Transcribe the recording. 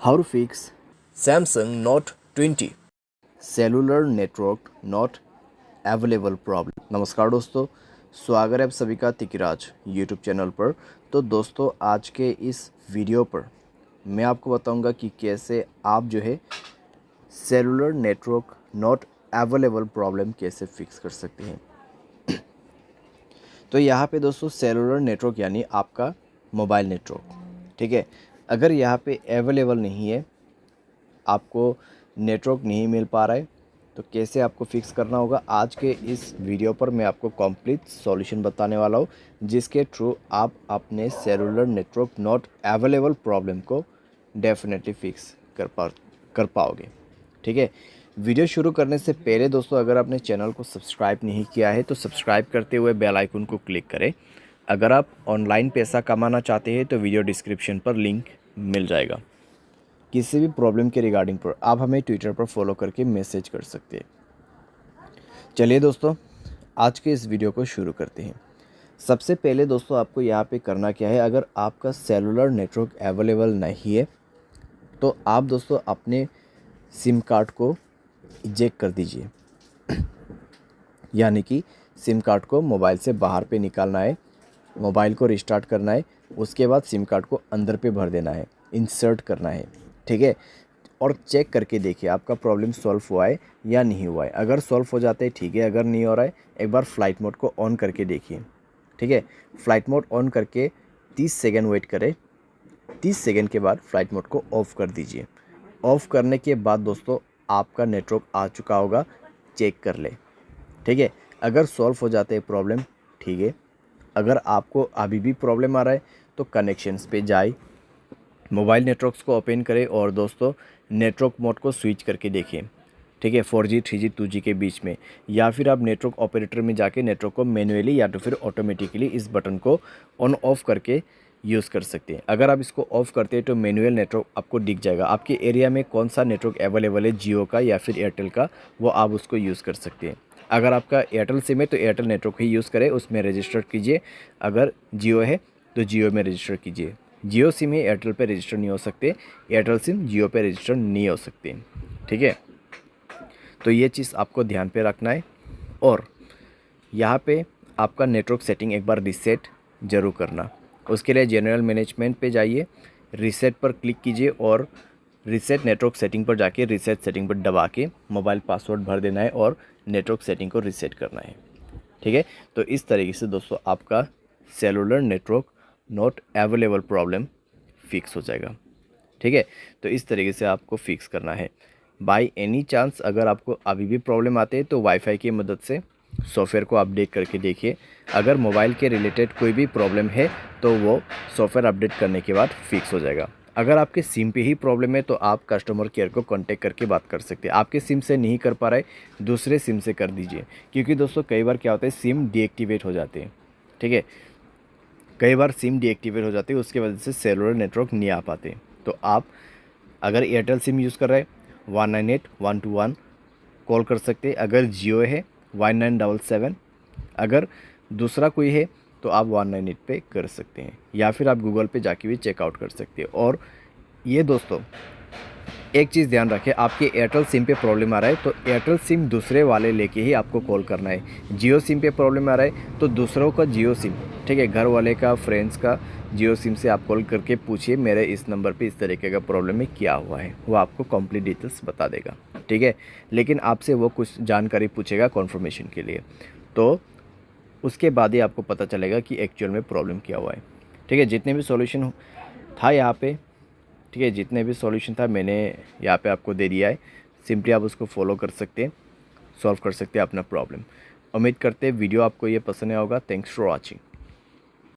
How to fix Samsung Note 20। Cellular network not available problem. नमस्कार दोस्तों, स्वागत है आप सभी का तिकिराज यूट्यूब चैनल पर। तो दोस्तों, आज के इस वीडियो पर मैं आपको बताऊंगा कि कैसे आप जो है cellular network not available problem कैसे फिक्स कर सकते हैं। तो यहाँ पे दोस्तों सेलुलर नेटवर्क यानी आपका मोबाइल नेटवर्क, ठीक है। अगर यहाँ पे अवेलेबल नहीं है, आपको नेटवर्क नहीं मिल पा रहा है, तो कैसे आपको फिक्स करना होगा, आज के इस वीडियो पर मैं आपको कंप्लीट सॉल्यूशन बताने वाला हूँ, जिसके थ्रू आप अपने cellular network not available problem को डेफिनेटली फिक्स कर पाओगे, ठीक है। वीडियो शुरू करने से पहले दोस्तों, अगर आपने चैनल को सब्सक्राइब नहीं किया है तो सब्सक्राइब करते हुए बेल आइकन को क्लिक करें। अगर आप ऑनलाइन पैसा कमाना चाहते हैं तो वीडियो डिस्क्रिप्शन पर लिंक मिल जाएगा। किसी भी प्रॉब्लम के रिगार्डिंग पर आप हमें ट्विटर पर फॉलो करके मैसेज कर सकते हैं। चलिए दोस्तों, आज के इस वीडियो को शुरू करते हैं। सबसे पहले दोस्तों, आपको यहाँ पे करना क्या है, अगर आपका सेलुलर नेटवर्क अवेलेबल नहीं है तो आप दोस्तों अपने सिम कार्ड को इजेक्ट कर दीजिए। यानी कि सिम कार्ड को मोबाइल से बाहर पे निकालना है, मोबाइल को रिस्टार्ट करना है, उसके बाद सिम कार्ड को अंदर पे भर देना है, इंसर्ट करना है, ठीक है। और चेक करके देखिए आपका प्रॉब्लम सॉल्व हुआ है या नहीं हुआ है। अगर सॉल्व हो जाता है ठीक है, अगर नहीं हो रहा है एक बार फ़्लाइट मोड को ऑन करके देखिए, ठीक है। फ़्लाइट मोड ऑन करके 30 सेकंड वेट करें। 30 सेकंड के बाद फ़्लाइट मोड को ऑफ़ कर दीजिए। ऑफ़ करने के बाद दोस्तों आपका नेटवर्क आ चुका होगा, चेक कर ले, ठीक है। अगर सॉल्व हो जाते है प्रॉब्लम, ठीक है। अगर आपको अभी भी प्रॉब्लम आ रहा है तो कनेक्शंस पे जाए, मोबाइल नेटवर्क्स को ओपन करें और दोस्तों नेटवर्क मोड को स्विच करके देखिए, ठीक है। 4G 3G 2G के बीच में, या फिर आप नेटवर्क ऑपरेटर में जाके नेटवर्क को मैनुअली या तो फिर ऑटोमेटिकली इस बटन को ऑन ऑफ करके यूज़ कर सकते हैं। अगर आप इसको ऑफ़ करते हैं तो मैनुअल नेटवर्क आपको दिख जाएगा, आपके एरिया में कौन सा नेटवर्क अवेलेबल है, जियो का या फिर एयरटेल का, वो आप उसको यूज़ कर सकते हैं। अगर आपका एयरटेल सिम है तो एयरटेल नेटवर्क ही यूज़ करें, उसमें रजिस्टर कीजिए। अगर जियो है तो जियो में रजिस्टर कीजिए। जियो सिम है, एयरटेल पे रजिस्टर नहीं हो सकते, एयरटेल सिम जियो पे रजिस्टर नहीं हो सकते, ठीक है। तो ये चीज़ आपको ध्यान पे रखना है। और यहाँ पे आपका नेटवर्क सेटिंग एक बार रीसेट ज़रूर करना। उसके लिए जनरल मैनेजमेंट पे जाइए, रीसेट पर क्लिक कीजिए और रीसेट नेटवर्क सेटिंग पर जाके रीसेट सेटिंग पर दबा के मोबाइल पासवर्ड भर देना है और नेटवर्क सेटिंग को रीसेट करना है, ठीक है। तो इस तरीके से दोस्तों आपका cellular network not available problem fix हो जाएगा, ठीक है। तो इस तरीके से आपको फिक्स करना है। बाय एनी चांस अगर आपको अभी भी प्रॉब्लम आते हैं तो वाईफाई की मदद से सॉफ्टवेयर को अपडेट करके देखिए। अगर मोबाइल के रिलेटेड कोई भी प्रॉब्लम है तो वो सॉफ्टवेयर अपडेट करने के बाद फिक्स हो जाएगा। अगर आपके सिम पे ही प्रॉब्लम है तो आप कस्टमर केयर को कांटेक्ट करके बात कर सकते हैं। आपके सिम से नहीं कर पा रहे, दूसरे सिम से कर दीजिए, क्योंकि दोस्तों कई बार क्या होता है सिम डीएक्टिवेट हो जाते हैं, ठीक है। कई बार सिम डीएक्टिवेट हो जाती है, उसके वजह से सेलुलर नेटवर्क नहीं आ पाते। तो आप अगर एयरटेल सिम यूज़ कर रहे हैं 198-121 कॉल कर सकते हैं। अगर जियो है 1977, अगर दूसरा कोई है तो आप 198 पे कर सकते हैं, या फिर आप गूगल पे जाके भी चेकआउट कर सकते हैं। और ये दोस्तों एक चीज़ ध्यान रखें, आपके एयरटेल सिम पे प्रॉब्लम आ रहा है तो एयरटेल सिम दूसरे वाले लेके ही आपको कॉल करना है। जियो सिम पे प्रॉब्लम आ रहा है तो दूसरों का जियो सिम, ठीक है, घर वाले का, फ्रेंड्स का जियो सिम से आप कॉल करके पूछिए मेरे इस नंबर पे इस तरीके का प्रॉब्लम है, क्या हुआ है, वो आपको कंप्लीट डिटेल्स बता देगा, ठीक है। लेकिन आपसे वो कुछ जानकारी पूछेगा कॉन्फर्मेशन के लिए, तो उसके बाद ही आपको पता चलेगा कि एक्चुअल में प्रॉब्लम क्या हुआ है, ठीक है। जितने भी सॉल्यूशन था यहाँ पे, ठीक है, जितने भी सॉल्यूशन था मैंने यहाँ पे आपको दे दिया है। सिंपली आप उसको फॉलो कर सकते हैं, सॉल्व कर सकते हैं अपना प्रॉब्लम। उम्मीद करते हैं वीडियो आपको ये पसंद आया होगा। Thanks for watching.